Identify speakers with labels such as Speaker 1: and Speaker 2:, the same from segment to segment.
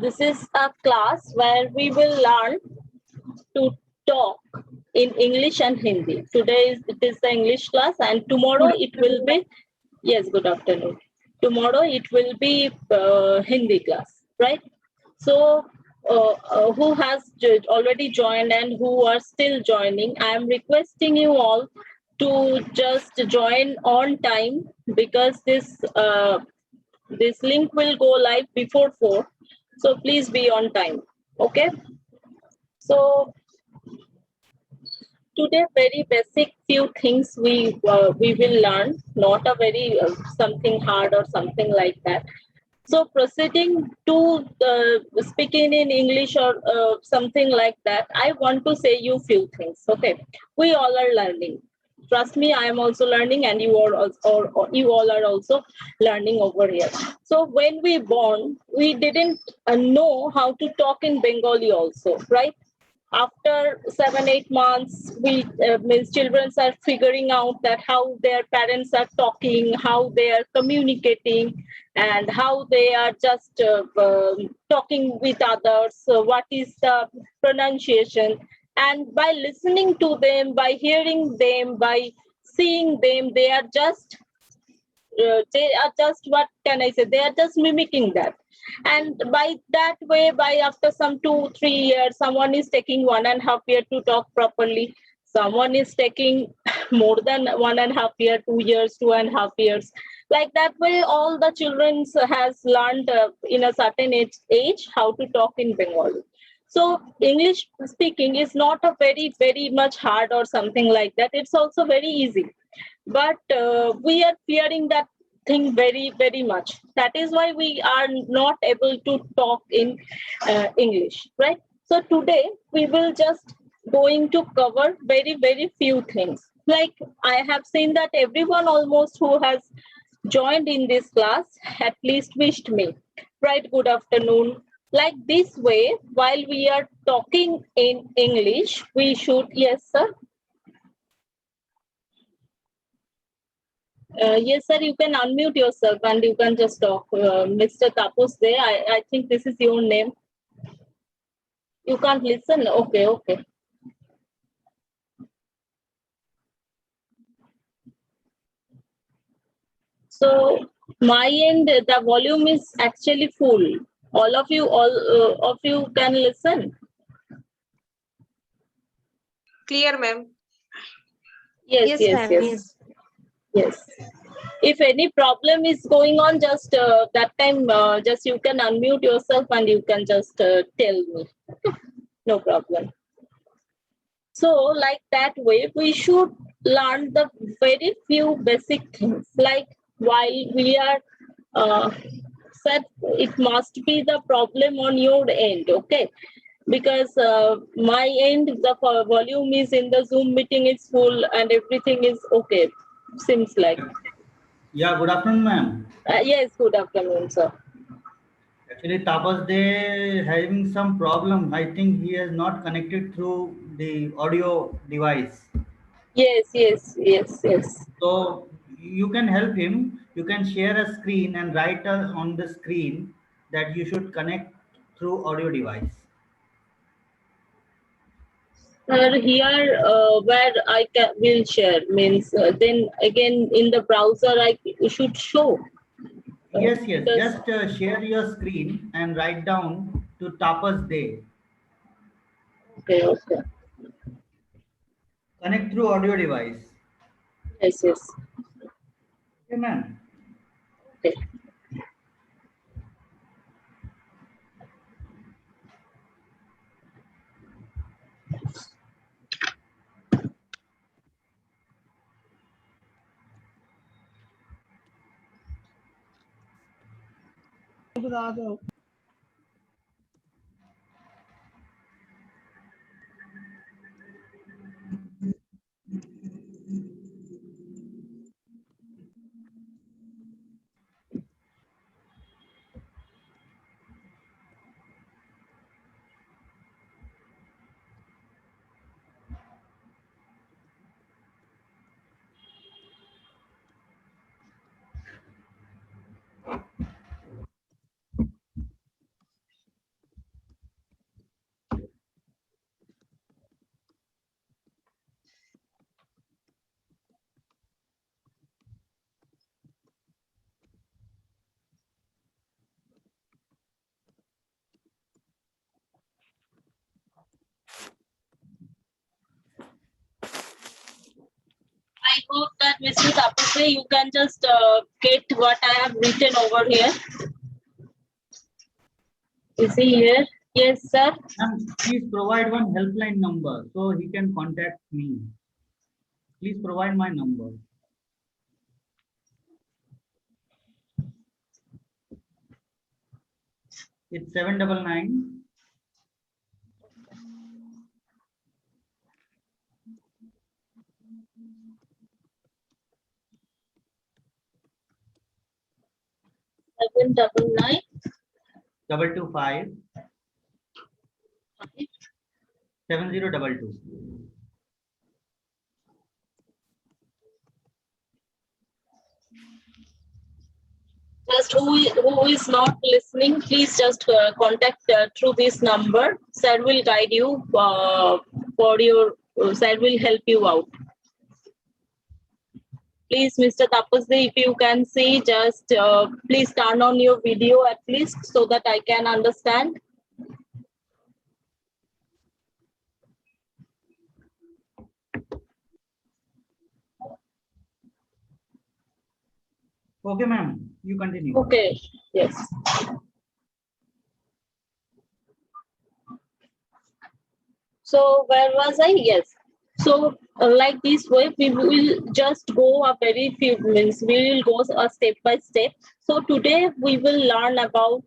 Speaker 1: This is a class where we will learn to talk in English and Hindi. Today it is the English class, and tomorrow it will be, yes, good afternoon. Tomorrow it will be Hindi class, right? So who has already joined and who are still joining, I am requesting you all to just join on time, because this link will go live before 4. So please be on time. Okay. So today, very basic few things we will learn, not a very something hard or something like that. So proceeding to speaking in English or something like that, I want to say you few things. Okay, we all are learning. Trust me, I am also learning, and you are also, or you all are also learning over here. So when we born, we didn't know how to talk in Bengali also, right? After 7-8 months, we means children are figuring out that how their parents are talking, how they are communicating, and how they are just talking with others. So what is the pronunciation? And by listening to them, by hearing them, by seeing them, they are just, what can I say, they are just mimicking that. And by that way, by after some 2-3 years, someone is taking 1.5 year to talk properly, someone is taking more than 1.5 year, 2 years, 2.5 years. Like that way, all the children has learned in a certain age how to talk in Bengali. So English speaking is not a very much hard or something like that. It's also very easy, but we are fearing that thing very much. That is why we are not able to talk in English, right? So today we will just going to cover very few things. Like, I have seen that everyone almost who has joined in this class at least wished me, right? Good afternoon. Like this way, while we are talking in English, we should, yes sir. Yes, sir, you can unmute yourself and you can just talk. Mr. Tapus there, I think this is your name. You can't listen? Okay. So, my end, the volume is actually full. All of you can listen?
Speaker 2: Clear, ma'am.
Speaker 1: Yes.
Speaker 2: Ma'am.
Speaker 1: Yes. If any problem is going on, just that time, just you can unmute yourself and you can just tell me. No problem. So, like that way, we should learn the very few basic things. Like, while we are said, it must be the problem on your end, okay? Because my end, the volume is in the Zoom meeting is full and everything is okay. Seems like.
Speaker 3: Yeah, good afternoon, ma'am.
Speaker 1: Yes, good afternoon, sir.
Speaker 3: Actually, Tapas, they having some problem. I think he has not connected through the audio device.
Speaker 1: Yes.
Speaker 3: So you can help him. You can share a screen and write on the screen that you should connect through audio device.
Speaker 1: Here where I will share means then again in the browser I should show.
Speaker 3: Yes. Just share your screen and write down to Tapas Day.
Speaker 1: Okay.
Speaker 3: Connect through audio device.
Speaker 1: Yes.
Speaker 3: Okay, ma'am.
Speaker 1: Okay. Mr. Tapasri, you can just get what I have written over here. Is he here? Yes, sir.
Speaker 3: Ma'am, please provide one helpline number so he can contact me. Please provide my number. It's 799.
Speaker 1: Seven double nine
Speaker 3: 225 7022.
Speaker 1: Just who is not listening, please just contact through this number. Sir will guide you for your. Sir will help you out. Please, Mr. Tapasri, if you can see, just please turn on your video at least so that I can understand.
Speaker 3: Okay, ma'am. You continue.
Speaker 1: Okay. Yes. So where was I? Yes. So like this way, we will just go a very few minutes. We will go a step by step. So today we will learn about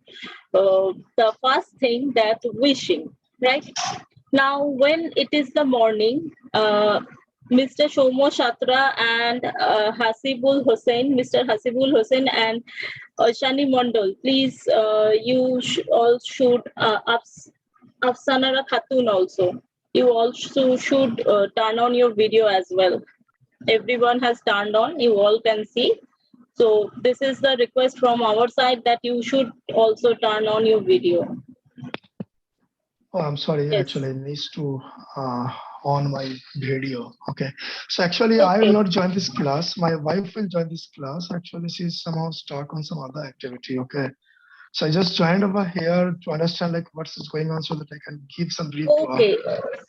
Speaker 1: the first thing, that wishing, right? Now, when it is the morning, Mr. Shomo Shatra and Hasibul Hussain, Mr. Hasibul Hussain and Shani Mondal, please, you all should, Afsanara Khatun also, you also should turn on your video as well. Everyone has turned on, you all can see. So this is the request from our side, that you should also turn on your video.
Speaker 4: Oh, I'm sorry.
Speaker 1: Yes.
Speaker 4: Actually, I needs to on my video. Okay. So actually, I
Speaker 1: Okay.
Speaker 4: will not join this class. My wife will join this class. Actually, she's somehow stuck on some other activity. Okay. So I just joined over here to understand like what's going on, so that I can give some brief to her.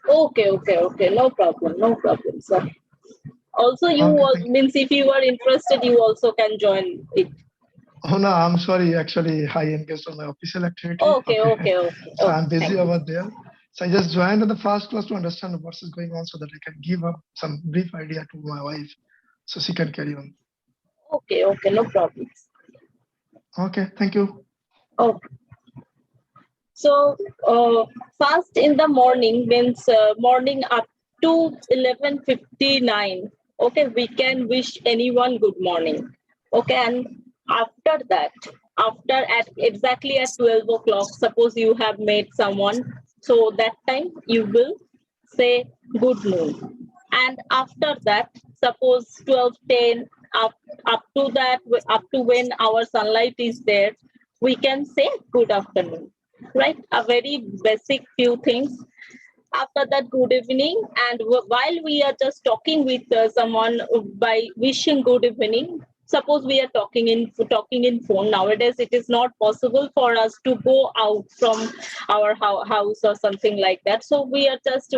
Speaker 1: Okay. No problem, sir. Also, you
Speaker 4: Okay,
Speaker 1: all,
Speaker 4: thank you.
Speaker 1: means if you are interested, you also can join it.
Speaker 4: Oh no, I'm sorry. Actually, I engaged on my official activity.
Speaker 1: Okay.
Speaker 4: So I'm busy
Speaker 1: Thank you.
Speaker 4: over there. So I just joined in the first class to understand what is going on, so that I can give up some brief idea to my wife, so she can carry on.
Speaker 1: Okay, no problem.
Speaker 4: Okay, thank you.
Speaker 1: Okay. So, first in the morning means morning up to 11:59. Okay, we can wish anyone good morning. Okay, and after that, after at exactly at 12 o'clock, suppose you have met someone, so that time you will say good noon. And after that, suppose 12:10, up to that, up to when our sunlight is there, we can say good afternoon, right? A very basic few things. After that, good evening. And while we are just talking with someone by wishing good evening, suppose we are talking in phone. Nowadays, it is not possible for us to go out from our house or something like that. So we are just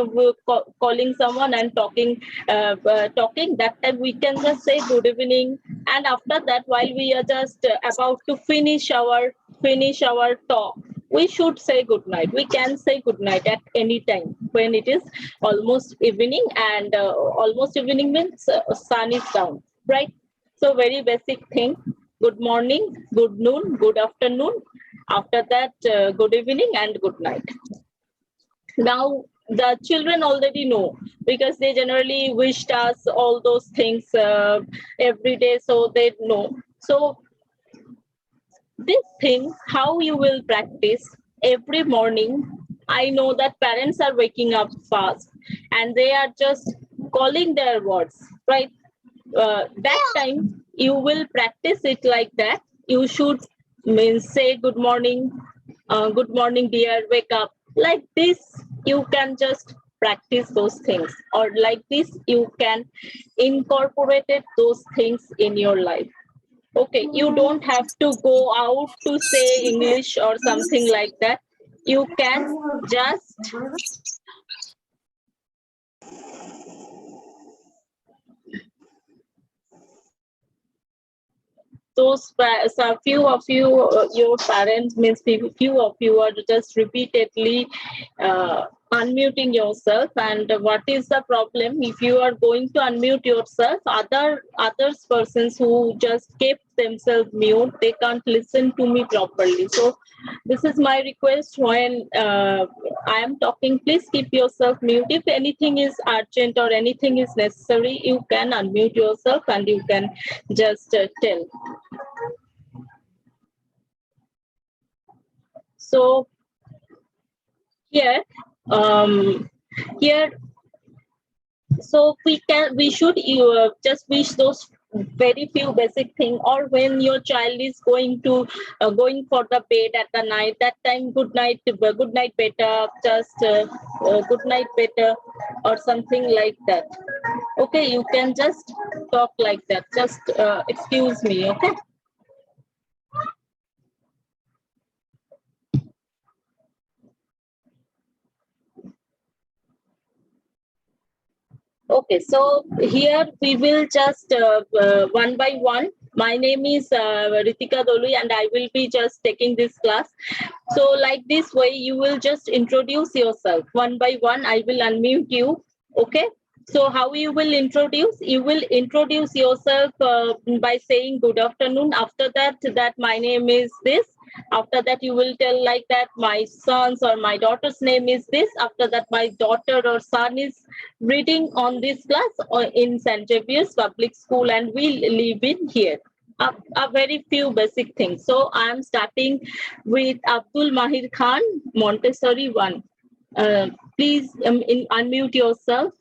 Speaker 1: calling someone and talking. That time we can just say good evening. And after that, while we are just about to finish our talk, we should say good night. We can say good night at any time when it is almost evening, and almost evening means sun is down, right? So very basic thing. Good morning, good noon, good afternoon. After that, good evening and good night. Now, the children already know, because they generally wished us all those things every day, so they know. So this thing, how you will practice every morning. I know that parents are waking up fast and they are just calling their words, right? That time you will practice it like that. You should say good morning dear, wake up. Like this, you can just practice those things, or like this, you can incorporate those things in your life. Okay, you don't have to go out to say English or something like that. You can just those so few of you, your parents means few of you are just repeatedly unmuting yourself. And what is the problem? If you are going to unmute yourself, others persons who just kept themselves mute, they can't listen to me properly. So this is my request. When I am talking, please keep yourself mute. If anything is urgent or anything is necessary, you can unmute yourself and you can just tell. So here, here, so we should just wish those very few basic thing. Or when your child is going to going for the bed at the night, that time good night better, just good night better, or something like that. Okay, you can just talk like that. Just excuse me. Okay. Okay, so here we will just one by one. My name is Ritika Dolui and I will be just taking this class. So like this way, you will just introduce yourself one by one. I will unmute you. Okay. So how you will introduce? You will introduce yourself by saying good afternoon. After that my name is this. After that, you will tell like that my son's or my daughter's name is this. After that, my daughter or son is reading on this class or in St. Xavier's Public School and we live in here. A very few basic things. So I am starting with Abdul Mahir Khan, Montessori 1. Please unmute yourself.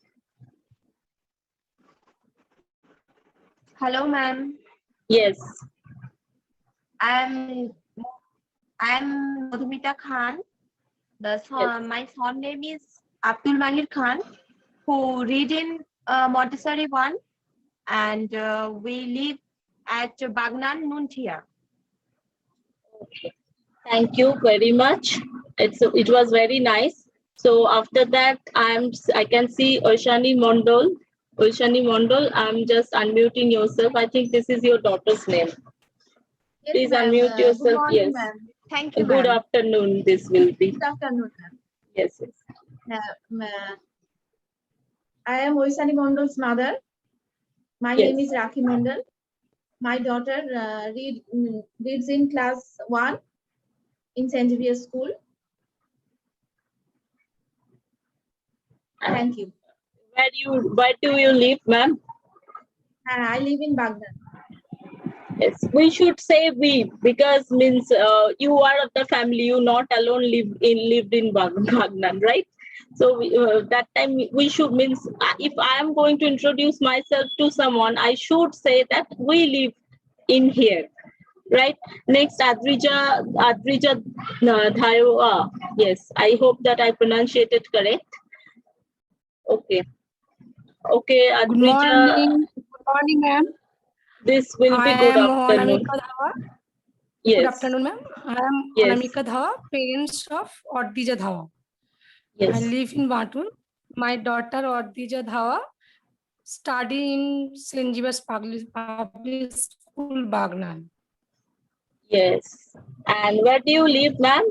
Speaker 5: Hello, ma'am.
Speaker 1: Yes.
Speaker 5: I'm Madhumita Khan.
Speaker 1: Yes.
Speaker 5: My son name is Abdul Mahir Khan, who read in Montessori 1, and we live at Bagnan, Nuntia.
Speaker 1: Okay. Thank you very much. It was very nice. So after that, I can see Oshani Mondol. Oshani Mondol, I'm just unmuting yourself. I think this is your daughter's name.
Speaker 5: Yes,
Speaker 1: Please
Speaker 5: ma'am.
Speaker 1: unmute yourself.
Speaker 5: Good morning,
Speaker 1: Yes.
Speaker 5: ma'am. Thank you,
Speaker 1: Good
Speaker 5: ma'am.
Speaker 1: afternoon. This will be.
Speaker 6: Good afternoon, ma'am.
Speaker 1: Yes. Yes.
Speaker 6: I am Oisani Mondol's mother. My
Speaker 1: Yes.
Speaker 6: name is Rakhi Mondol. My daughter reads in class 1 in St. Xavier's School. Thank you.
Speaker 1: Where do you live, ma'am?
Speaker 6: I live in Baghdad.
Speaker 1: Yes, we should say we, because means you are of the family. You not alone lived in Bagnan, right? So that time we should means if I am going to introduce myself to someone, I should say that we live in here, right? Next, Adrija Dhayoa. Yes, I hope that I pronunciate it correct. Okay. Okay, Adrija.
Speaker 7: Good morning. Good morning, ma'am.
Speaker 1: This will be good
Speaker 7: am
Speaker 1: afternoon.
Speaker 7: Anamika Dhawa.
Speaker 1: Yes.
Speaker 7: Good afternoon, ma'am. I am
Speaker 1: Yes.
Speaker 7: Anamika Dhawa, parents of Ordija Dhawa.
Speaker 1: Yes.
Speaker 7: I live in Batul. My daughter Ordija Dhawa study in St. Xavier's Public School, Bagnan.
Speaker 1: Yes. And where do you live, ma'am?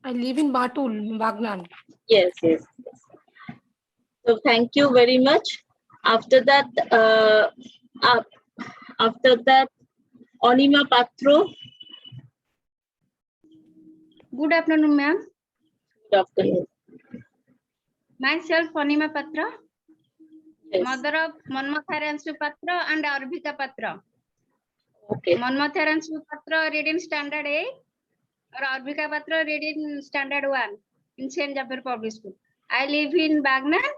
Speaker 7: I live in Batul, Bagnan.
Speaker 1: Yes, yes, yes. So thank you very much. After that, Onima Patro.
Speaker 8: Good afternoon, ma'am.
Speaker 1: Good afternoon.
Speaker 8: Myself, Anima Patra,
Speaker 1: Yes.
Speaker 8: mother of Manmatharansu Patra and Arbhita Patra.
Speaker 1: Okay.
Speaker 8: Manmatharansu Patra read in standard 8, or Arbhita Patra read in standard 1 in St. Xavier Public School. I live in Bagnan.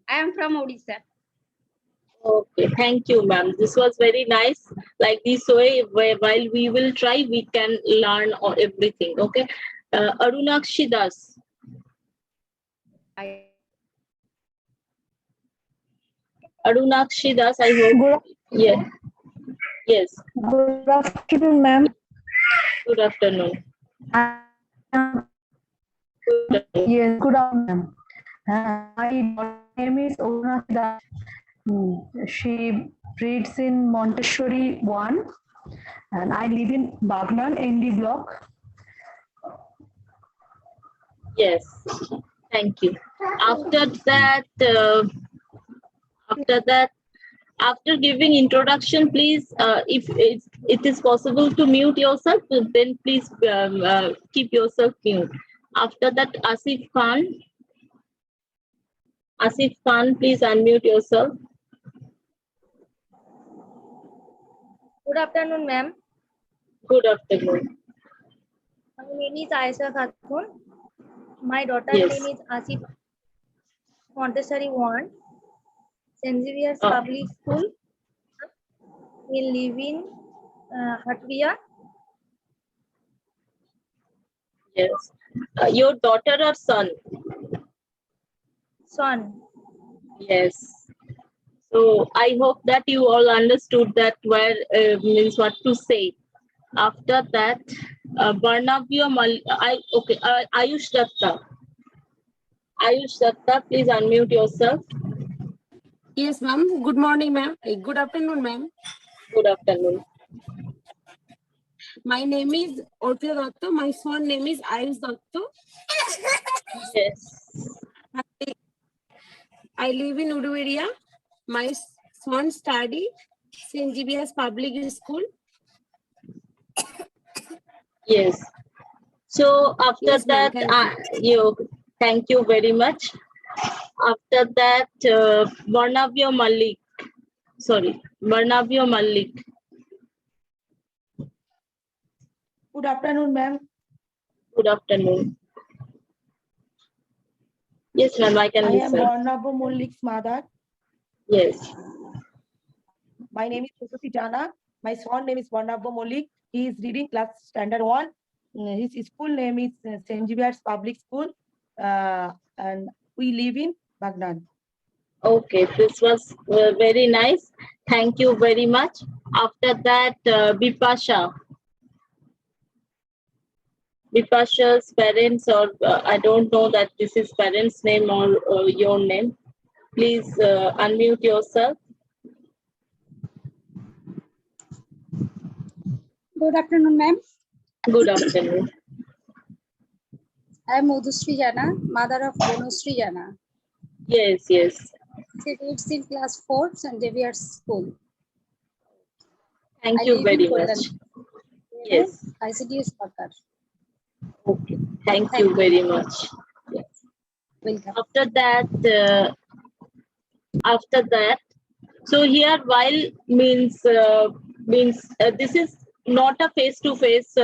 Speaker 8: I am from Odisha.
Speaker 1: Okay. Thank you, ma'am. This was very nice. Like this way, while we will try, we can learn everything. Okay. Arunakshi Das. Arunakshi Das, I hope. Yeah. Yes.
Speaker 9: Good afternoon, ma'am.
Speaker 1: Good afternoon.
Speaker 9: Yes, good afternoon. My name is Oruna Das. She reads in Montessori 1, and I live in Bagnan, ND block.
Speaker 1: Yes, thank you. After that, after giving introduction, please, if it is possible to mute yourself, then please keep yourself mute. After that, Asif Khan, please unmute yourself.
Speaker 10: Good afternoon, ma'am.
Speaker 1: Good afternoon.
Speaker 10: My name is Aisha Khatun. My daughter's
Speaker 1: Yes.
Speaker 10: name is Asif Montessori 1, St. Xavier's
Speaker 1: Oh.
Speaker 10: Public School. We live in Hatria.
Speaker 1: Yes. Your daughter or son?
Speaker 10: Son.
Speaker 1: Yes. So I hope that you all understood that where means what to say. After that, Barnabya Ayush Datta. Ayush Datta, please unmute yourself.
Speaker 11: Yes, ma'am. Good morning, ma'am. Good afternoon, ma'am.
Speaker 1: Good afternoon.
Speaker 11: My name is Orpia Datta. My son name is Ayush Datta.
Speaker 1: Yes.
Speaker 11: I live in Udu area. My son study St. Xavier's Public School.
Speaker 1: Yes. So after
Speaker 11: Yes, ma'am.
Speaker 1: that,
Speaker 11: Thank
Speaker 1: thank you very much. After that, Barnabya Malik.
Speaker 12: Good afternoon, ma'am.
Speaker 1: Good afternoon. Yes, ma'am, I can
Speaker 12: I am
Speaker 1: listen.
Speaker 12: Barnabya Mullik's mother.
Speaker 1: Yes.
Speaker 12: My name is Susuti Jana. My son name is Barnabya Mullik. He is reading class standard 1. His school name is St. Xavier's Public School. And we live in Bagnan.
Speaker 1: Okay, this was very nice. Thank you very much. After that, Bipasha. Bipasha's parents, or I don't know that this is parents' name or your name. Please unmute yourself.
Speaker 8: Good afternoon, ma'am.
Speaker 1: Good afternoon.
Speaker 8: I am Madhusri Jana, mother of Bonusri Jana.
Speaker 1: Yes, yes.
Speaker 8: She reads in class 4, St. Xavier's School.
Speaker 1: Thank
Speaker 8: I
Speaker 1: you
Speaker 8: live
Speaker 1: very
Speaker 8: in
Speaker 1: much.
Speaker 8: Kollam.
Speaker 1: Yes.
Speaker 8: ICDS worker.
Speaker 1: Okay. Thank you very much. Yes.
Speaker 8: Welcome.
Speaker 1: After that, so here while means this is not a face-to-face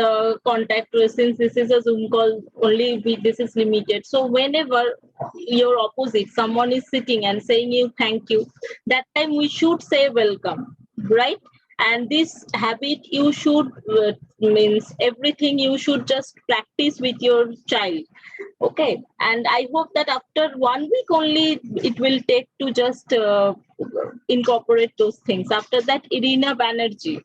Speaker 1: contact, since this is a Zoom call only, this is limited. So whenever your opposite, someone is sitting and saying you thank you, that time we should say welcome, right? And this habit you should means everything you should just practice with your child. Okay, and I hope that after 1 week only it will take to just incorporate those things. After that, Irene Banerjee.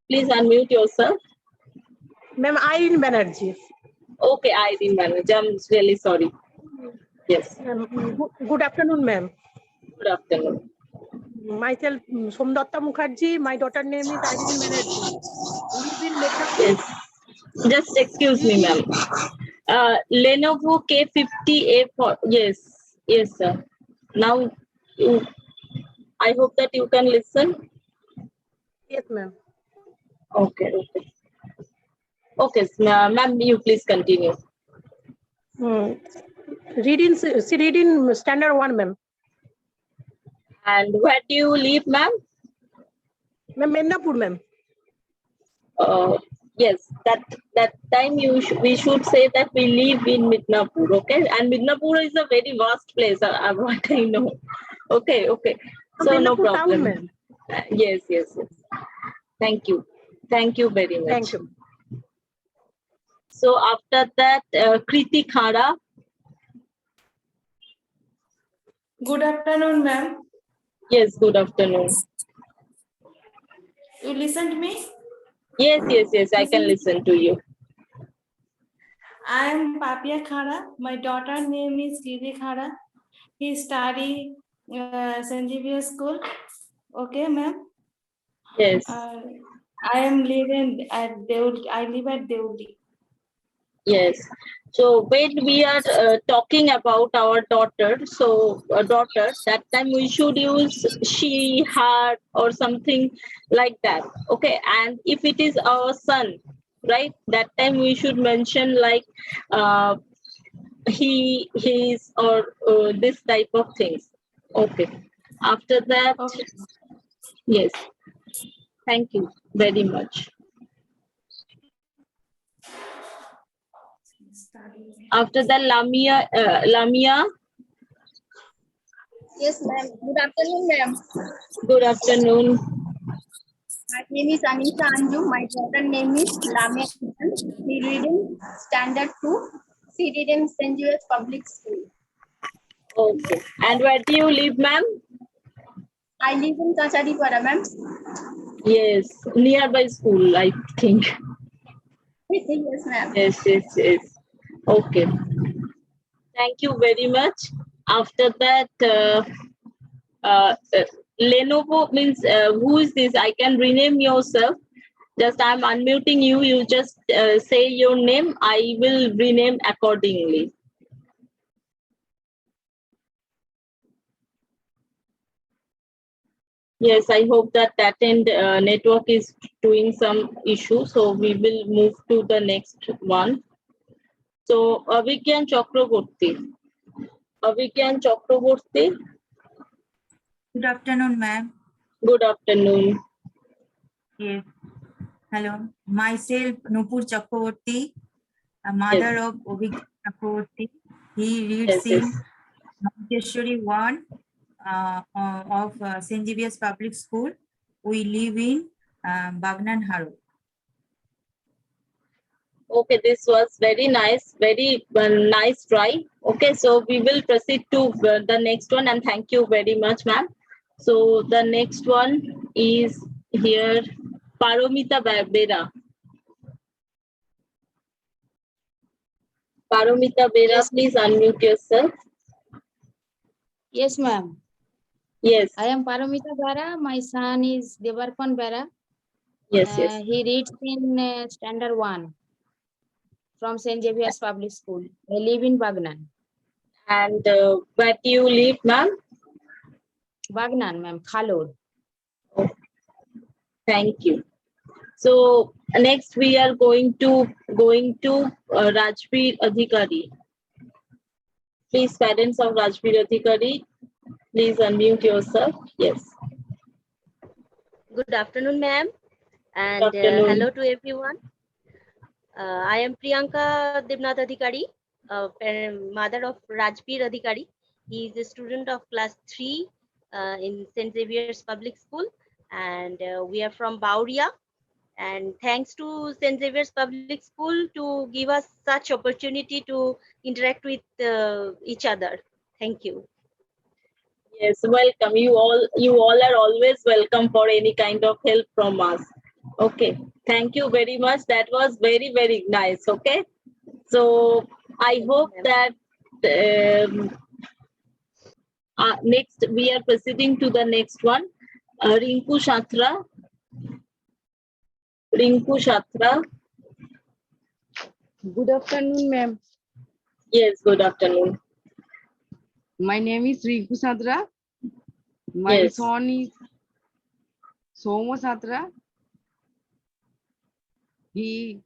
Speaker 1: Please unmute yourself.
Speaker 12: Ma'am, Irene Banerjee.
Speaker 1: Okay, Irene Banerjee. I'm really sorry. Yes.
Speaker 12: Good afternoon, ma'am.
Speaker 1: Good afternoon.
Speaker 12: Myself, Somdatta Mukherjee. My daughter's name is Irene Banerjee. Live in Mednapur.
Speaker 1: Yes. Just excuse me, ma'am. Lenovo K50A for yes, sir. Now, I hope that you can listen.
Speaker 12: Yes, ma'am.
Speaker 1: Okay. Okay, ma'am, you please continue.
Speaker 12: Reading standard 1, ma'am.
Speaker 1: And where do you live, ma'am?
Speaker 12: Ma'am, Mednapur, ma'am.
Speaker 1: Yes, that time we should say that we live in Midnapur, okay? And Midnapur is a very vast place, what I know. Okay. So no
Speaker 12: Mednapur
Speaker 1: problem.
Speaker 12: town, ma'am.
Speaker 1: Yes. Thank you very much.
Speaker 12: Thank you.
Speaker 1: So after that, Kriti Khara.
Speaker 13: Good afternoon, ma'am.
Speaker 1: Yes, good afternoon.
Speaker 13: You listened to me?
Speaker 1: Yes, I can listen to you.
Speaker 13: I am Papia Khara. My daughter name is Giri Khara. He study St. Xavier School. Okay, ma'am.
Speaker 1: Yes.
Speaker 13: I am living at Deuli. I live at Deuli.
Speaker 1: Yes. So when we are talking about our daughter, so daughter, that time we should use she, her, or something like that. Okay. And if it is our son, right, that time we should mention like he, his, or this type of things. Okay. After that,
Speaker 13: Okay.
Speaker 1: yes. Thank you very much. After that, Lamia.
Speaker 14: Yes, ma'am. Good afternoon, ma'am.
Speaker 1: Good afternoon.
Speaker 14: My name is Anisha Anju. My daughter name is Lamia Kisan. She reading standard 2. She read in St. Louis Public School.
Speaker 1: Okay. And where do you live, ma'am?
Speaker 14: I live in Kachadipara, ma'am.
Speaker 1: Yes, nearby school, I think.
Speaker 14: Yes, ma'am.
Speaker 1: Yes, yes, yes. Okay. Thank you very much. After that, Lenovo means who is this? I can rename yourself. Just I'm unmuting you. You just say your name. I will rename accordingly. Yes, I hope that end network is doing some issue. So we will move to the next one. So Avigyan Chakraborty. Avigyan Chakraborty.
Speaker 15: Good afternoon, ma'am.
Speaker 1: Good afternoon.
Speaker 15: Yes. Hello. Myself, Nupur Chakraborty, a mother
Speaker 1: Yes.
Speaker 15: of Avigyan Chakraborty. He reads
Speaker 1: Yes, yes.
Speaker 15: in Montessori 1 of St. Xavier's Public School. We live in Bagnan Haro.
Speaker 1: Okay, this was very nice, very nice try. Okay, so we will proceed to the next one, and thank you very much, ma'am. So the next one is here, Paromita Bera. Paromita Bera,
Speaker 16: Yes.
Speaker 1: please unmute yourself.
Speaker 16: Yes, ma'am.
Speaker 1: Yes.
Speaker 16: I am Paromita Bera. My son is Devarpan Bera.
Speaker 1: Yes, yes.
Speaker 16: He reads in standard 1 from St. Xavier's Public School. I live in Bagnan.
Speaker 1: And where do you live, ma'am?
Speaker 16: Bagnan, ma'am. Khalod.
Speaker 1: Thank you. So next we are going to Rajbir Adhikari. Please, parents of Rajbir Adhikari, please unmute yourself. Yes.
Speaker 17: Good afternoon, ma'am, and
Speaker 1: afternoon.
Speaker 17: hello to everyone. I am Priyanka Devnath Adhikari, mother of Rajbir Adhikari. He is a student of class 3 in St. Xavier's Public School, and we are from Bauria. And thanks to St. Xavier's Public School to give us such opportunity to interact with each other. Thank you.
Speaker 1: Yes, welcome. You all are always welcome for any kind of help from us. Okay, thank you very much. That was very, very nice. Okay, so I hope that next we are proceeding to the next one. Rinku Shatra. Rinku Shatra.
Speaker 18: Good afternoon, ma'am.
Speaker 1: Yes, good afternoon.
Speaker 18: My name is Rinku Sadra. My
Speaker 1: Yes.
Speaker 18: son is Somo Sadra. He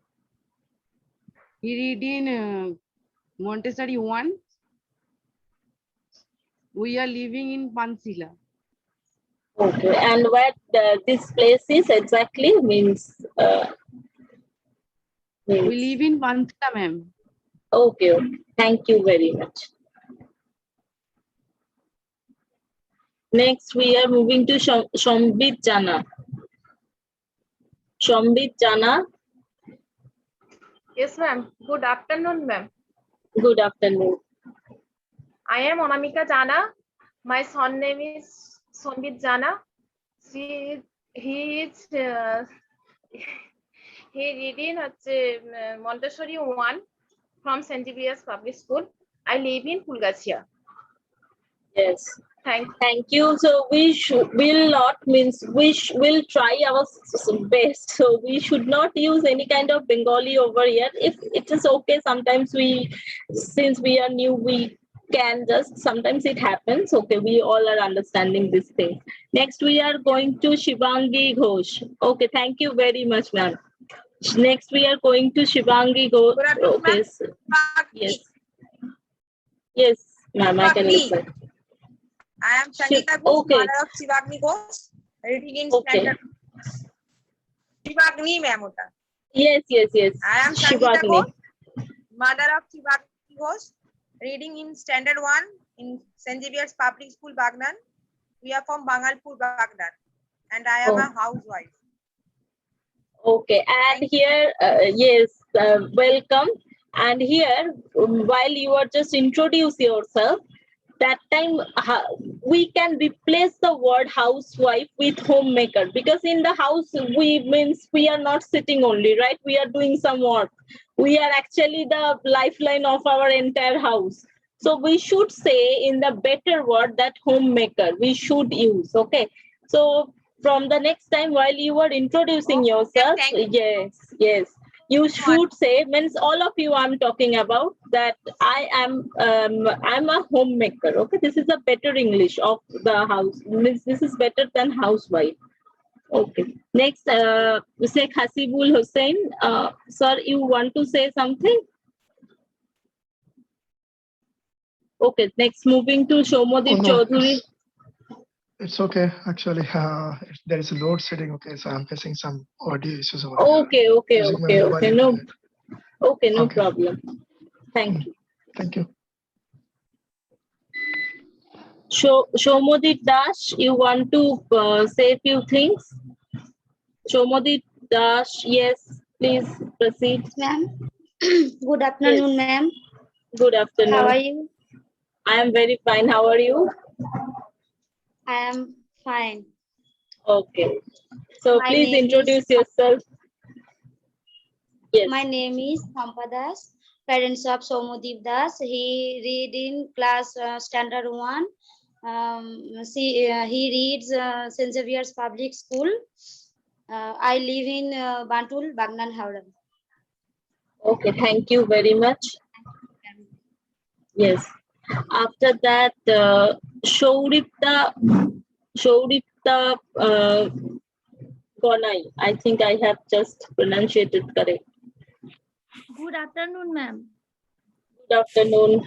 Speaker 18: read in Montessori 1. We are living in Pansila.
Speaker 1: Okay, and where this place is exactly means?
Speaker 18: We live in Pansila, ma'am.
Speaker 1: Okay, okay. Thank you very much. Next, we are moving to Shambit Jana. Shambit Jana.
Speaker 19: Yes, ma'am. Good afternoon, ma'am.
Speaker 1: Good afternoon.
Speaker 19: I am Anamika Jana. My son name is Sonbit Jana. He is he reading Montessori 1. from St. Xavier's Public School. I live in Pulgachia.
Speaker 1: Yes.
Speaker 19: Thank
Speaker 1: you. So will not means will try our best. So we should not use any kind of Bengali over here. If it is okay, sometimes since we are new, we can just, sometimes it happens. Okay, we all are understanding this thing. Next, we are going to Shivangi Ghosh. Okay, thank you very much, ma'am. Next, we are going to Shivangi Ghosh. Okay. Yes. Yes, ma'am, I can listen.
Speaker 20: I am Sangeeta Ghosh, mother of Shivagni Ghosh, reading in standard. Shivagni, ma'am.
Speaker 1: Yes.
Speaker 20: I am Sangeeta Ghosh, mother of Shivagni Ghosh, reading in standard 1 in St. Xavier's Public School, Bagnan. We are from Bangalpur, Bagnan, and I am a housewife.
Speaker 1: Okay, and here, yes, welcome. And here, while you are just introduce yourself, that time we can replace the word housewife with homemaker, because in the house we are not sitting only, right? We are doing some work. We are actually the lifeline of our entire house. So we should say in the better word that homemaker we should use. Okay. So from the next time while you are introducing yourself, yes. You should say, means all of you I'm talking about, that I'm a homemaker. Okay, this is a better English of the house. Means this is better than housewife. Okay. Next, Sheikh Hasibul Hussain. Sir, you want to say something? Okay. Next, moving to Shomodip Chaudhary.
Speaker 4: It's okay. Actually, there is a load setting. Okay, so I'm facing some audio issues over
Speaker 1: Okay.
Speaker 4: here.
Speaker 1: No problem. Thank you.
Speaker 4: Thank you.
Speaker 1: Shomodip Das, you want to say a few things? Shomodip Das, yes, please proceed.
Speaker 10: Ma'am, good afternoon, ma'am.
Speaker 1: Good afternoon.
Speaker 10: How are you?
Speaker 1: I am very fine. How are you?
Speaker 10: I am fine.
Speaker 1: Okay. So
Speaker 10: My
Speaker 1: please
Speaker 10: name
Speaker 1: introduce
Speaker 10: is-
Speaker 1: yourself. Yes.
Speaker 10: My name is Pampa Das, parents of Somodip Das. He read in class standard 1. He reads St. Xavier's Public School. I live in Bantul, Bagnan, Howrah.
Speaker 1: Okay, thank you very much. Yes. After that, Shouripta Gonai. I think I have just pronounced it correct.
Speaker 10: Good afternoon, ma'am.
Speaker 1: Good afternoon.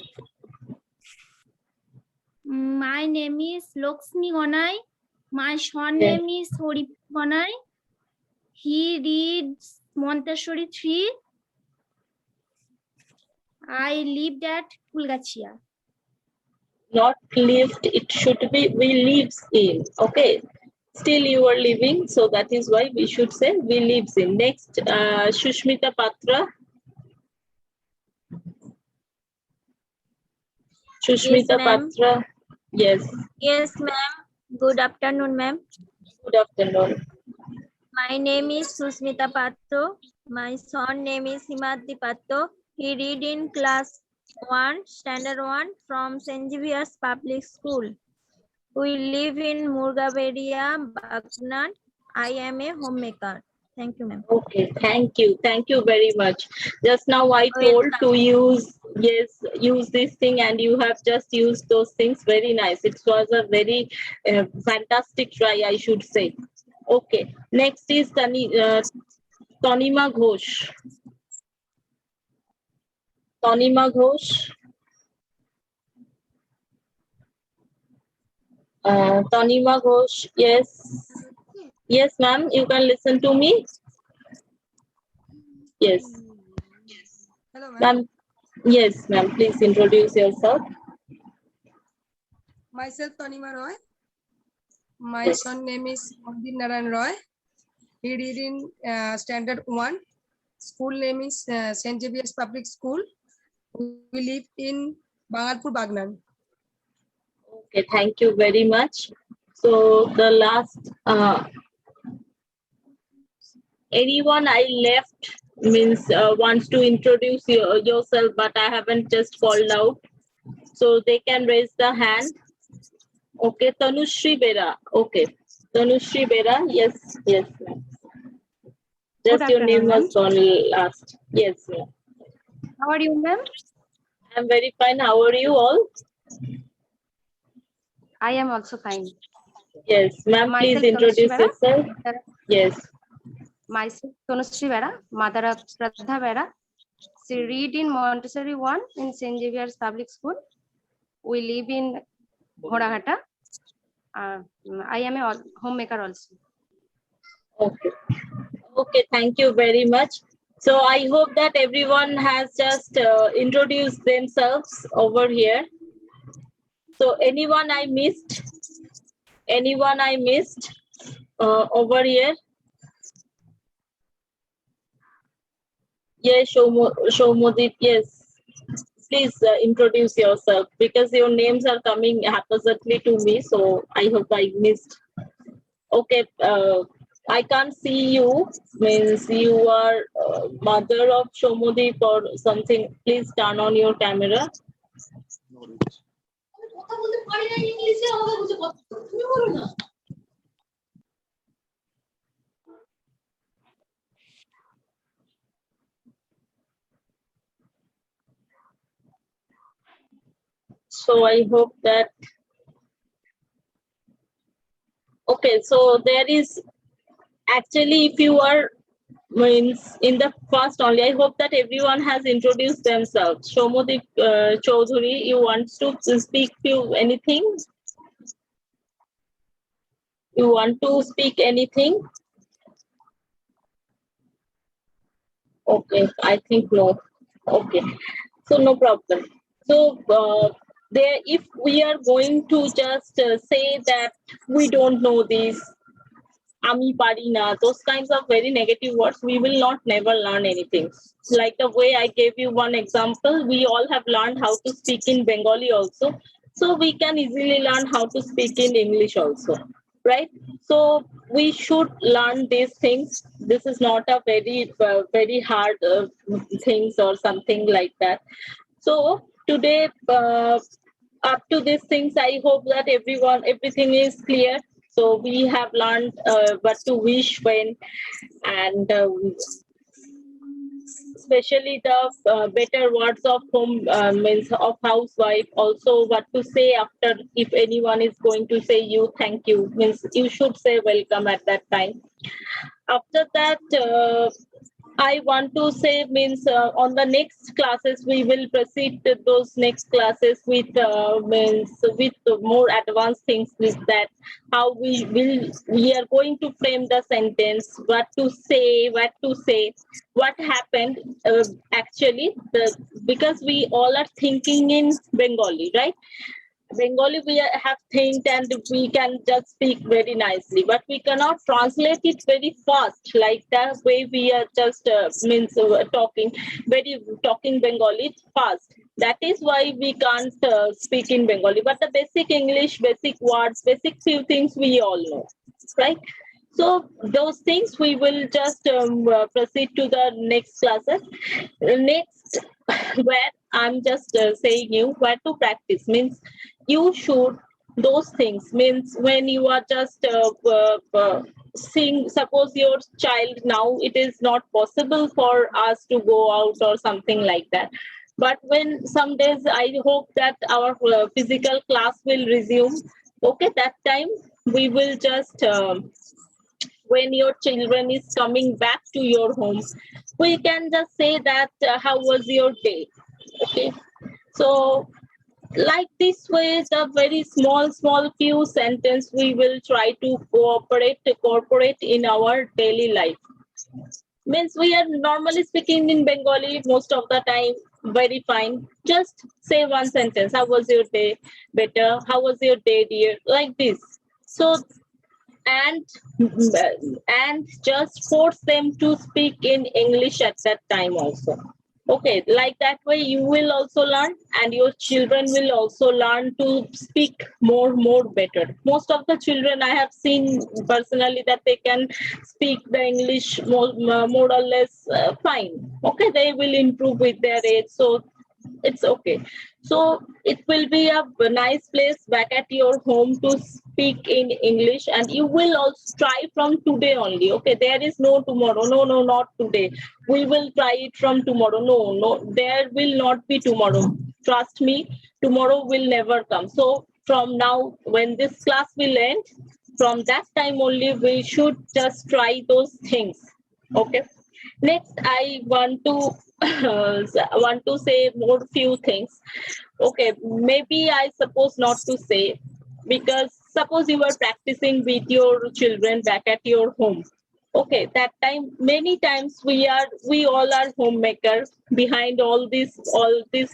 Speaker 10: My name is Lakshmi Gonai. My son
Speaker 1: Yes.
Speaker 10: name is Horip Gonai. He reads Montessori 3. I lived at Pulgachia.
Speaker 1: Not lived, it should be we lives in. Okay. Still you are living, so that is why we should say we lives in. Next, Shushmita Patra. Shushmita
Speaker 10: ma'am.
Speaker 1: Patra. Yes.
Speaker 10: Yes, ma'am. Good afternoon, ma'am.
Speaker 1: Good afternoon.
Speaker 10: My name is Susmita Patto. My son name is Himadri Patto. He read in class 1, standard 1 from St. Xavier's Public School. We live in Murgaberia, Bagnan. I am a homemaker. Thank you, ma'am.
Speaker 1: Okay, thank you. Thank you very much. Just now I told to use this thing and you have just used those things. Very nice. It was a very fantastic try, I should say. Okay, next is Tanima Ghosh. Tanima Ghosh. Tanima Ghosh, yes. Yes, ma'am, you can listen to me. Yes.
Speaker 18: Hello,
Speaker 1: Ma'am. Yes, ma'am, please introduce yourself.
Speaker 18: Myself, Tanima Roy. My
Speaker 1: Yes.
Speaker 18: son name is Mandir Narayan Roy. He read in standard 1. School name is St. Xavier's Public School. We live in Bangalpur, Bagnan.
Speaker 1: Okay, thank you very much. So the last, anyone I left means wants to introduce yourself, but I haven't just called out. So they can raise the hand. Okay, Tanushri Bera. Okay, Tanushri Bera. Yes, yes, ma'am. Just
Speaker 21: Good
Speaker 1: your name
Speaker 21: afternoon,
Speaker 1: was gone last. Yes, ma'am.
Speaker 21: How are you, ma'am?
Speaker 1: I'm very fine. How are you all?
Speaker 21: I am also fine.
Speaker 1: Yes, ma'am. Please
Speaker 21: Myself, Tanushree
Speaker 1: introduce
Speaker 21: Bera.
Speaker 1: yourself. Yes.
Speaker 21: Myself, Tanushree Bera, mother of Shraddha Bera. She read in Montessori 1 in St. Xavier's Public School. We live in Ghodaghatta. I am a homemaker also.
Speaker 1: Okay. Okay, thank you very much. So I hope that everyone has just introduced themselves over here. So anyone I missed? Anyone I missed over here? Yes, Shomodip, yes. Please introduce yourself because your names are coming haphazardly to me. So I hope I missed. Okay, I can't see you. Means you are mother of Shomodip or something. Please turn on your camera. So I hope that. Okay, so there is actually, if you are means in the first only, I hope that everyone has introduced themselves. Shomodip Chaudhuri, you want to speak to anything? You want to speak anything? Okay, I think no. Okay, so no problem. So there, if we are going to just say that we don't know this, Ami Parina, those kinds of very negative words, we will not never learn anything. Like the way I gave you one example, we all have learned how to speak in Bengali also. So we can easily learn how to speak in English also, right? So we should learn these things. This is not a very hard things or something like that. So today, up to these things, I hope that everything is clear. So we have learned what to wish when, and especially the better words of home means of housewife. Also, what to say after if anyone is going to say you thank you means you should say welcome at that time. After that, I want to say means on the next classes we will proceed to those next classes with means with more advanced things with that how we are going to frame the sentence, what to say, what happened actually because we all are thinking in Bengali, right? Bengali we have think and we can just speak very nicely, but we cannot translate it very fast like that way we are just means talking Bengali fast. That is why we can't speak in Bengali. But the basic English, basic words, basic few things we all know, right? So those things we will just proceed to the next classes. Next, where I'm just saying you where to practice means you should those things means when you are just seeing suppose your child now it is not possible for us to go out or something like that. But when some days I hope that our physical class will resume. Okay, that time we will just when your children is coming back to your home, we can just say that how was your day? Okay, so like this way the very small few sentence we will try to incorporate in our daily life. Means we are normally speaking in Bengali most of the time very fine. Just say one sentence, how was your day? Better, how was your day, dear? Like this. So and just force them to speak in English at that time also. Okay, like that way you will also learn, and your children will also learn to speak more better. Most of the children I have seen personally that they can speak the English more or less fine. Okay, they will improve with their age, so it's okay. So it will be a nice place back at your home to speak in English, and you will also try from today only. Okay, there is no tomorrow. No, not today. We will try it from tomorrow. No, there will not be tomorrow. Trust me, tomorrow will never come. So from now, when this class will end, from that time only, we should just try those things. Okay. Next, I want to say more few things. Okay, maybe I suppose not to say, because suppose you are practicing with your children back at your home. Okay, that time many times we all are homemakers. Behind all this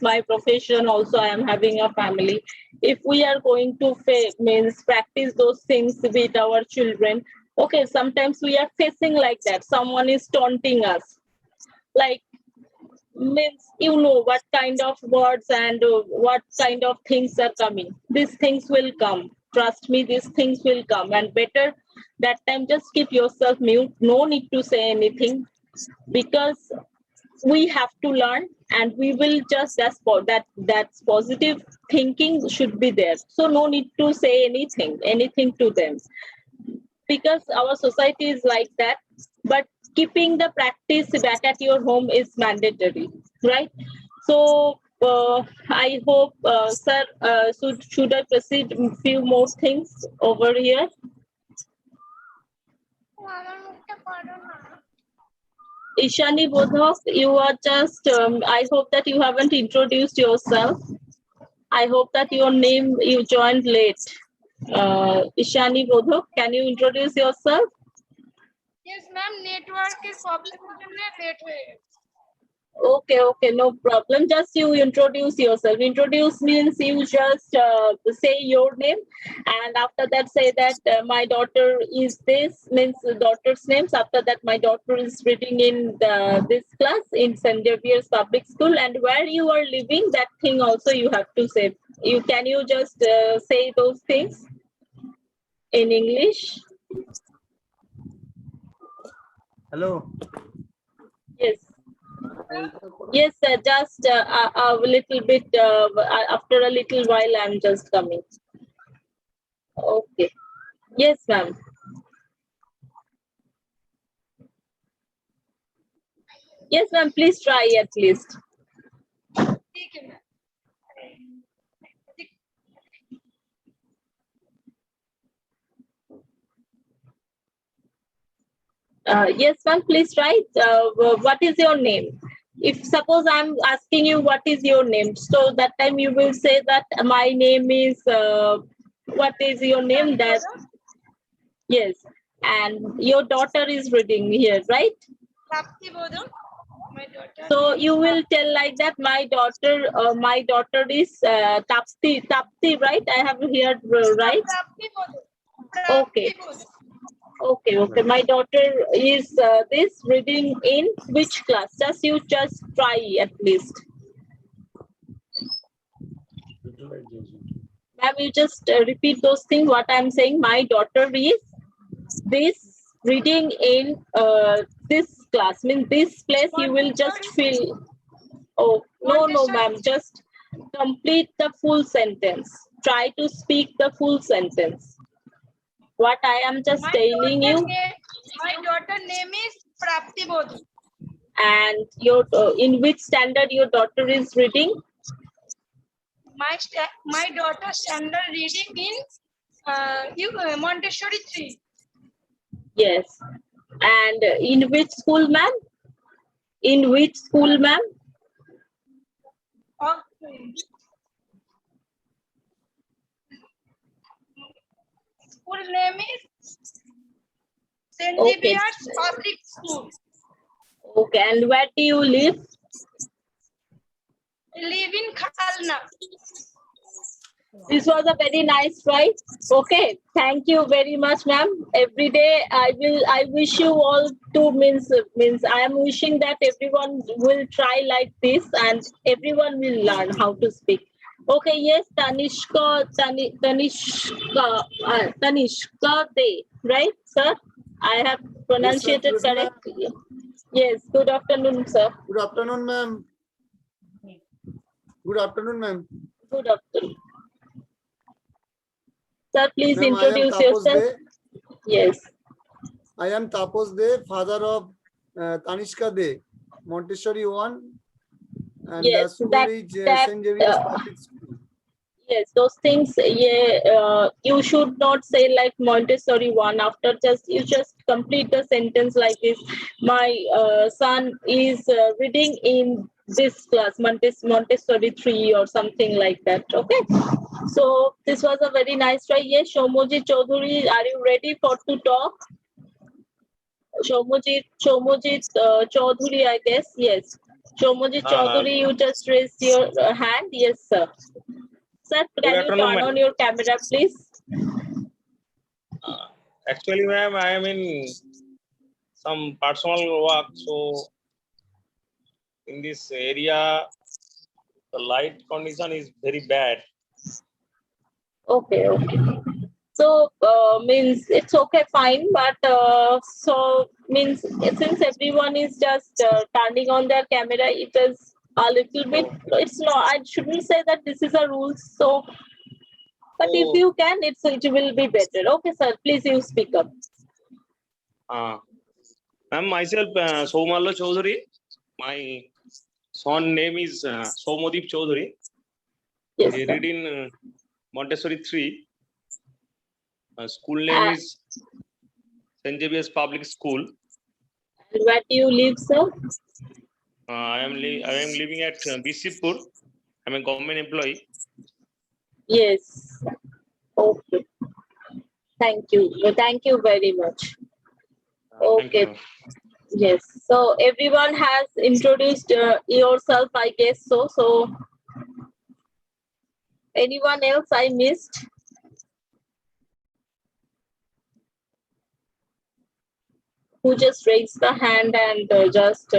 Speaker 1: my profession also I am having a family. If we are going to means practice those things with our children, okay, sometimes we are facing like that. Someone is taunting us, like, means you know what kind of words and what kind of things are coming. These things will come. Trust me, these things will come. And better that time just keep yourself mute. No need to say anything, because we have to learn, and we will just that's positive thinking should be there. So no need to say anything to them, because our society is like that. But keeping the practice back at your home is mandatory, right? So I hope, sir, should I proceed few more things over here? Ishani Bodhok, you are just, I hope that you haven't introduced yourself. I hope that your name, you joined late. Ishani Bodhok, can you introduce yourself?
Speaker 2: Yes, ma'am. Network is problem.
Speaker 1: Okay, no problem. Just you introduce yourself. Introduce means you just say your name, and after that say that my daughter is this, means the daughter's names. After that, my daughter is reading in this class in St. Xavier's Public School, and where you are living, that thing also you have to say. Can you just say those things in English?
Speaker 3: Hello.
Speaker 1: Yes. Yes, sir. Just a little bit. After a little while, I'm just coming. Okay. Yes, ma'am. Yes, ma'am. Please try at least. Yes, ma'am. Please write. What is your name? If suppose I'm asking you what is your name, so that time you will say that my name is. What is your name? That yes, and your daughter is reading here, right?
Speaker 2: My daughter.
Speaker 1: So you will tell like that. My daughter is Tapti, right? I have heard right. Okay. Okay. My daughter is this reading in which class? You just try at least. Ma'am, you just repeat those things. What I'm saying, my daughter is this reading in this class. Means this place you will just fill. Oh no, ma'am. Just complete the full sentence. Try to speak the full sentence. What I am just telling you.
Speaker 2: My daughter name is Prapti Bodhu.
Speaker 1: And your in which standard your daughter is reading?
Speaker 2: My daughter standard reading in Montessori 3.
Speaker 1: Yes. And in which school, ma'am? In which school, ma'am?
Speaker 2: Okay. School name is St. Xavier's Public School.
Speaker 1: Okay, and where do you live?
Speaker 2: I live in Khalna.
Speaker 1: This was a very nice try. Okay, thank you very much, ma'am. Every day I wish you all to means I am wishing that everyone will try like this and everyone will learn how to speak. Okay, yes, Tanishka De, right, sir? I have pronunciated
Speaker 5: yes, ma'am.
Speaker 1: correctly. Yes, good afternoon, sir.
Speaker 5: Good afternoon, ma'am. Good afternoon, ma'am.
Speaker 1: Good afternoon. Sir, please
Speaker 5: Ma'am, I am
Speaker 1: introduce
Speaker 5: Tapos
Speaker 1: yourself.
Speaker 5: De.
Speaker 1: Yes.
Speaker 5: I am Tapos De, father of Tanishka De, Montessori 1, and
Speaker 1: Yes,
Speaker 5: the school
Speaker 1: that-
Speaker 5: is
Speaker 1: that,
Speaker 5: St. Xavier's Public School.
Speaker 1: Yes, those things. Yeah, you should not say like Montessori 1 after you just complete the sentence like this. My son is reading in this class, Montessori 3 or something like that. Okay. So this was a very nice try. Yes, Shomojit Chaudhary, are you ready to talk? Shomojit Chaudhary, I guess. Yes. Shomojit Chaudhary, you just raised your hand. Yes, sir. Sir, can you
Speaker 22: afternoon,
Speaker 1: turn
Speaker 22: ma'am.
Speaker 1: on your camera, please?
Speaker 22: Actually, ma'am, I am in some personal work, so in this area, the light condition is very bad.
Speaker 1: Okay, okay. So means it's okay, fine, but so means since everyone is just turning on their camera, it is a little bit. It's not. I shouldn't say that this is a rule. So, but if you can, it will be better. Okay, sir. Please, you speak up.
Speaker 22: Ma'am, myself, Somallo Chaudhary. My son name is Somodeep Chaudhary.
Speaker 1: Yes,
Speaker 22: he
Speaker 1: sir.
Speaker 22: read in Montessori 3. School name is St. Xavier's Public School.
Speaker 1: And where do you live, sir?
Speaker 22: I am living at Bisipur. I'm a government employee.
Speaker 1: Yes. Okay. Thank you. Thank you very much. Okay. Yes. So everyone has introduced yourself, I guess so. So anyone else I missed? Who just raised the hand and just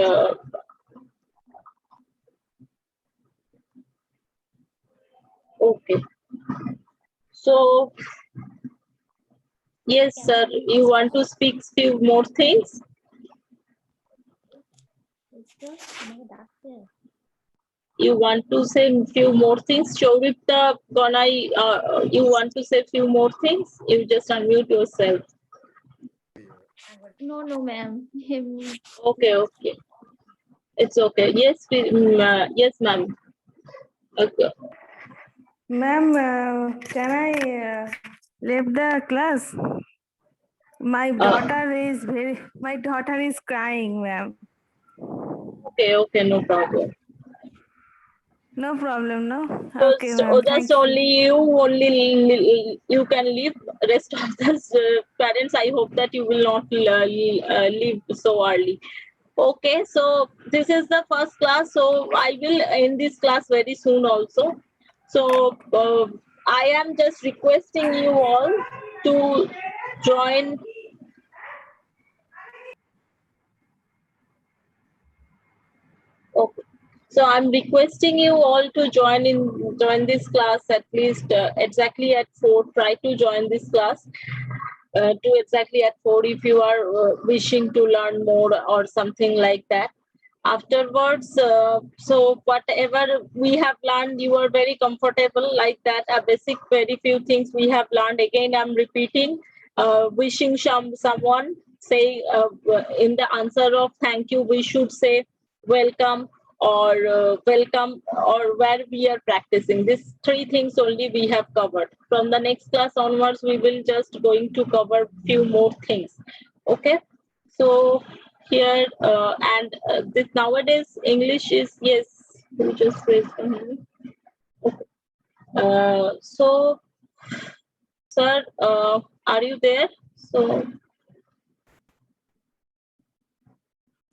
Speaker 1: okay. So yes, sir. You want to speak few more things? You want to say few more things? Shovipta, you want to say few more things? You just unmute yourself.
Speaker 23: No, ma'am.
Speaker 1: Okay, okay. It's okay. Yes, yes, ma'am. Okay.
Speaker 24: Ma'am, can I leave the class? My daughter is crying, ma'am.
Speaker 1: Okay, okay, no problem.
Speaker 24: No problem, no? Okay,
Speaker 1: Just,
Speaker 24: ma'am.
Speaker 1: just
Speaker 24: Thank you.
Speaker 1: only you can leave. Rest of the parents, I hope that you will not leave so early. Okay, so this is the first class. So I will end this class very soon also. So I am just requesting you all to join. Okay. So I'm requesting you all to join this class at least exactly at 4. Try to join this class to exactly at 4 if you are wishing to learn more or something like that. Afterwards, so whatever we have learned, you are very comfortable like that. A basic, very few things we have learned. Again, I'm repeating. Wishing someone, say in the answer of thank you, we should say welcome or welcome or where we are practicing. These 3 things only we have covered. From the next class onwards, we will just going to cover few more things. Okay, so here and this nowadays English is yes. You just raise the hand. Okay. So, sir, are you there? So.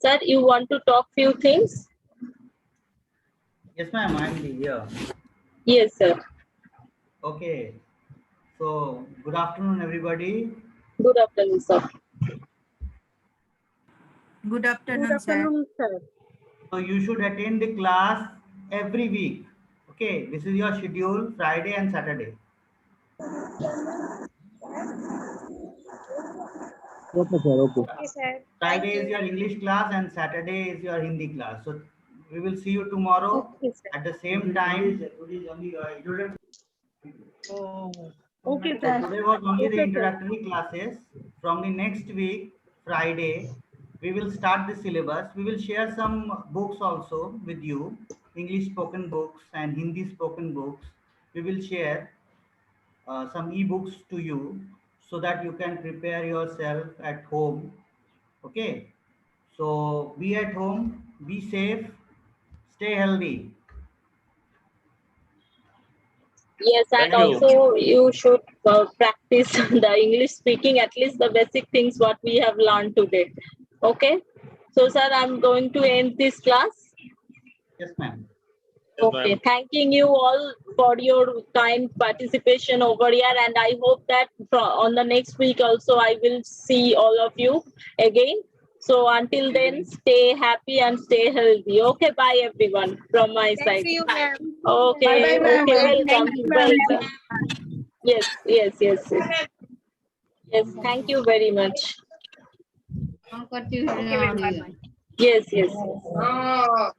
Speaker 1: Sir, you want to talk few things?
Speaker 3: Yes, ma'am, I am here.
Speaker 1: Yes, sir.
Speaker 3: Okay. So good afternoon, everybody.
Speaker 1: Good afternoon, sir.
Speaker 15: Good afternoon,
Speaker 1: sir.
Speaker 3: So you should attend the class every week. Okay, this is your schedule, Friday and Saturday.
Speaker 6: Okay, sir. Okay.
Speaker 20: Okay, sir.
Speaker 3: Friday is your English class and Saturday is your Hindi class. So we will see you tomorrow at the same time.
Speaker 1: Okay,
Speaker 3: So today was only the introductory classes. From the next week, Friday, we will start the syllabus. We will share some books also with you, English spoken books and Hindi spoken books. We will share some e-books to you so that you can prepare yourself at home. Okay. So be at home, be safe, stay healthy.
Speaker 1: Yes, and
Speaker 22: Thank you.
Speaker 1: also you should practice the English speaking, at least the basic things what we have learned today. Okay. So, sir, I'm going to end this class.
Speaker 3: Yes, ma'am.
Speaker 1: Okay, thanking you all for your kind participation over here, and I hope that on the next week also I will see all of you again. So until then, stay happy and stay healthy. Okay, bye everyone from my side.
Speaker 21: you, ma'am.
Speaker 1: Okay,
Speaker 21: Bye-bye, ma'am.
Speaker 1: okay,
Speaker 21: Thank
Speaker 1: welcome,
Speaker 21: you, ma'am.
Speaker 1: welcome. Yes, yes, yes, yes. Yes, thank you very much.
Speaker 21: Okay, bye-bye.
Speaker 1: Yes, yes, yes.